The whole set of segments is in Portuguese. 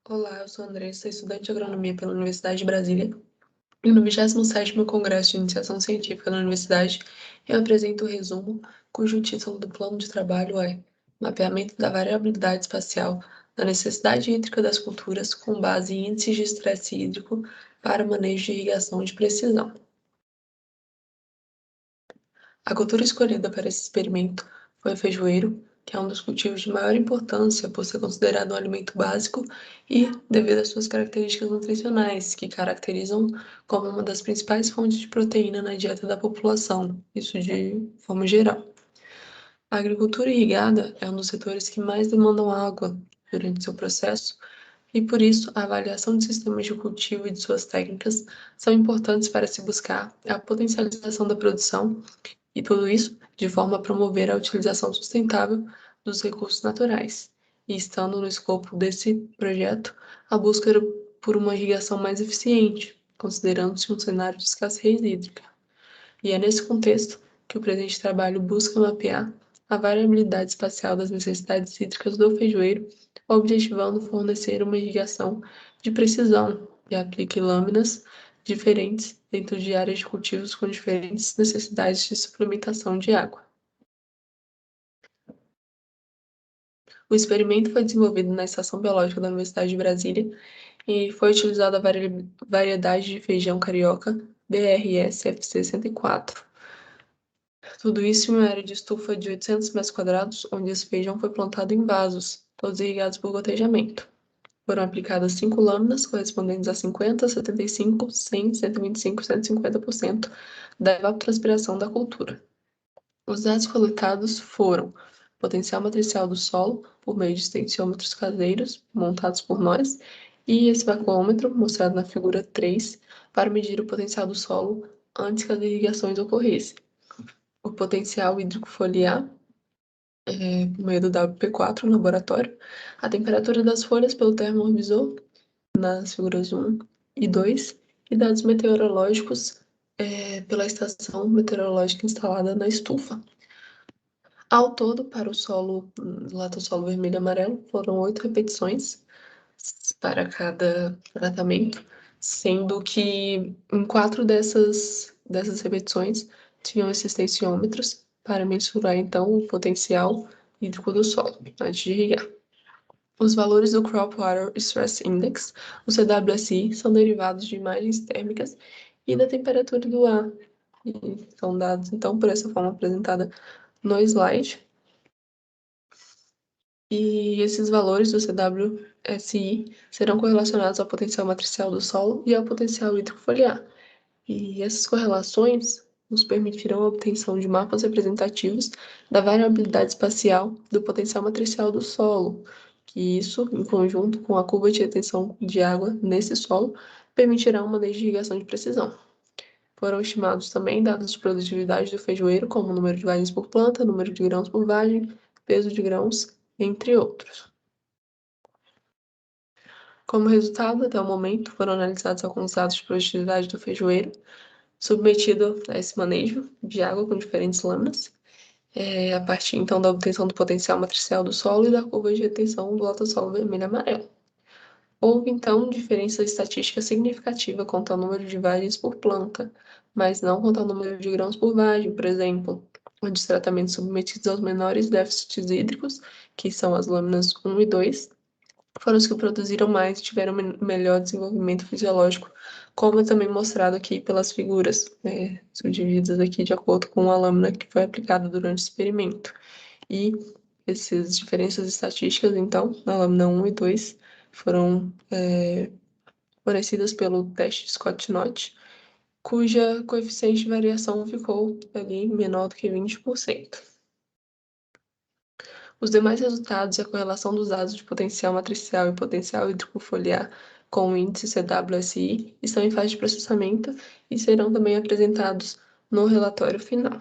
Olá, eu sou Andressa, estudante de agronomia pela Universidade de Brasília. E no 27º Congresso de Iniciação Científica da Universidade, eu apresento o resumo, cujo título do plano de trabalho é Mapeamento da variabilidade espacial da necessidade hídrica das culturas com base em índices de estresse hídrico para manejo de irrigação de precisão. A cultura escolhida para esse experimento foi o feijoeiro, que é um dos cultivos de maior importância por ser considerado um alimento básico e devido às suas características nutricionais, que caracterizam como uma das principais fontes de proteína na dieta da população, isso de forma geral. A agricultura irrigada é um dos setores que mais demandam água durante seu processo, e por isso a avaliação de sistemas de cultivo e de suas técnicas são importantes para se buscar a potencialização da produção e tudo isso de forma a promover a utilização sustentável dos recursos naturais. E estando no escopo desse projeto, a busca por uma irrigação mais eficiente, considerando-se um cenário de escassez hídrica. E é nesse contexto que o presente trabalho busca mapear a variabilidade espacial das necessidades hídricas do feijoeiro, objetivando fornecer uma irrigação de precisão que aplique lâminas diferentes dentro de áreas de cultivos com diferentes necessidades de suplementação de água. O experimento foi desenvolvido na Estação Biológica da Universidade de Brasília e foi utilizada a variedade de feijão carioca BRS-FC 104. Tudo isso em uma área de estufa de 800 metros quadrados, onde esse feijão foi plantado em vasos, todos irrigados por gotejamento. Foram aplicadas 5 lâminas, correspondentes a 50, 75, 100, 125 e 150% da evapotranspiração da cultura. Os dados coletados foram potencial matricial do solo, por meio de extensiômetros caseiros, montados por nós, e esse vacuômetro, mostrado na figura 3, para medir o potencial do solo antes que as irrigações ocorressem. O potencial hídrico foliar, por meio do WP4 no laboratório, a temperatura das folhas pelo termovisor, nas figuras 1 e 2, e dados meteorológicos pela estação meteorológica instalada na estufa. Ao todo, para o solo, latossolo vermelho e amarelo, foram 8 repetições para cada tratamento, sendo que em 4 dessas repetições tinham esses tensiômetros para mensurar, então, o potencial hídrico do solo, antes de irrigar. Os valores do Crop Water Stress Index, o CWSI, são derivados de imagens térmicas e da temperatura do ar, e são dados, então, por essa forma apresentada no slide. E esses valores do CWSI serão correlacionados ao potencial matricial do solo e ao potencial hídrico foliar. E essas correlações nos permitirão a obtenção de mapas representativos da variabilidade espacial do potencial matricial do solo, que isso, em conjunto com a curva de retenção de água nesse solo, permitirá uma lei de irrigação de precisão. Foram estimados também dados de produtividade do feijoeiro, como número de vagens por planta, número de grãos por vagem, peso de grãos, entre outros. Como resultado, até o momento, foram analisados alguns dados de produtividade do feijoeiro, submetido a esse manejo de água com diferentes lâminas, a partir então da obtenção do potencial matricial do solo e da curva de retenção do latossolo vermelho e amarelo. Houve então diferença estatística significativa quanto ao número de vagens por planta, mas não quanto ao número de grãos por vagem, por exemplo, onde os tratamentos submetidos aos menores déficits hídricos, que são as lâminas 1 e 2, foram os que produziram mais e tiveram melhor desenvolvimento fisiológico, como é também mostrado aqui pelas figuras, subdivididas aqui de acordo com a lâmina que foi aplicada durante o experimento. E essas diferenças estatísticas, então, na lâmina 1 e 2, foram fornecidas pelo teste Scott-Knott, cuja coeficiente de variação ficou ali menor do que 20%. Os demais resultados e a correlação dos dados de potencial matricial e potencial hídrico foliar com o índice CWSI estão em fase de processamento e serão também apresentados no relatório final.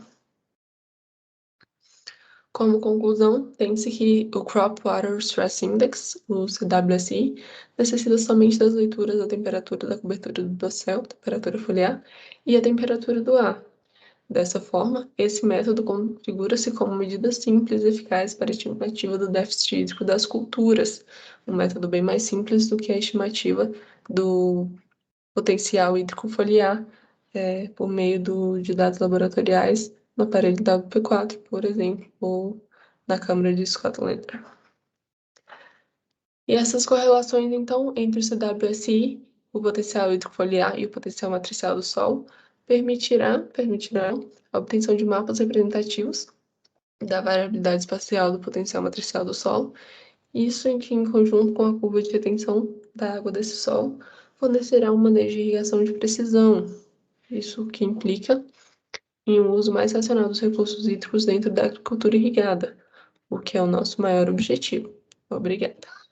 Como conclusão, tem-se que o Crop Water Stress Index, o CWSI, necessita somente das leituras da temperatura da cobertura do dossel, temperatura foliar, e a temperatura do ar. Dessa forma, esse método configura-se como medida simples e eficaz para a estimativa do déficit hídrico das culturas, um método bem mais simples do que a estimativa do potencial hídrico foliar, por meio de dados laboratoriais no aparelho WP4, por exemplo, ou na câmara de Scotland. E essas correlações, então, entre o CWSI, o potencial hídrico foliar e o potencial matricial do solo, permitirão a obtenção de mapas representativos da variabilidade espacial do potencial matricial do solo, isso em que, em conjunto com a curva de retenção da água desse solo, fornecerá um manejo de irrigação de precisão, isso que implica em um uso mais racional dos recursos hídricos dentro da agricultura irrigada, o que é o nosso maior objetivo. Obrigada.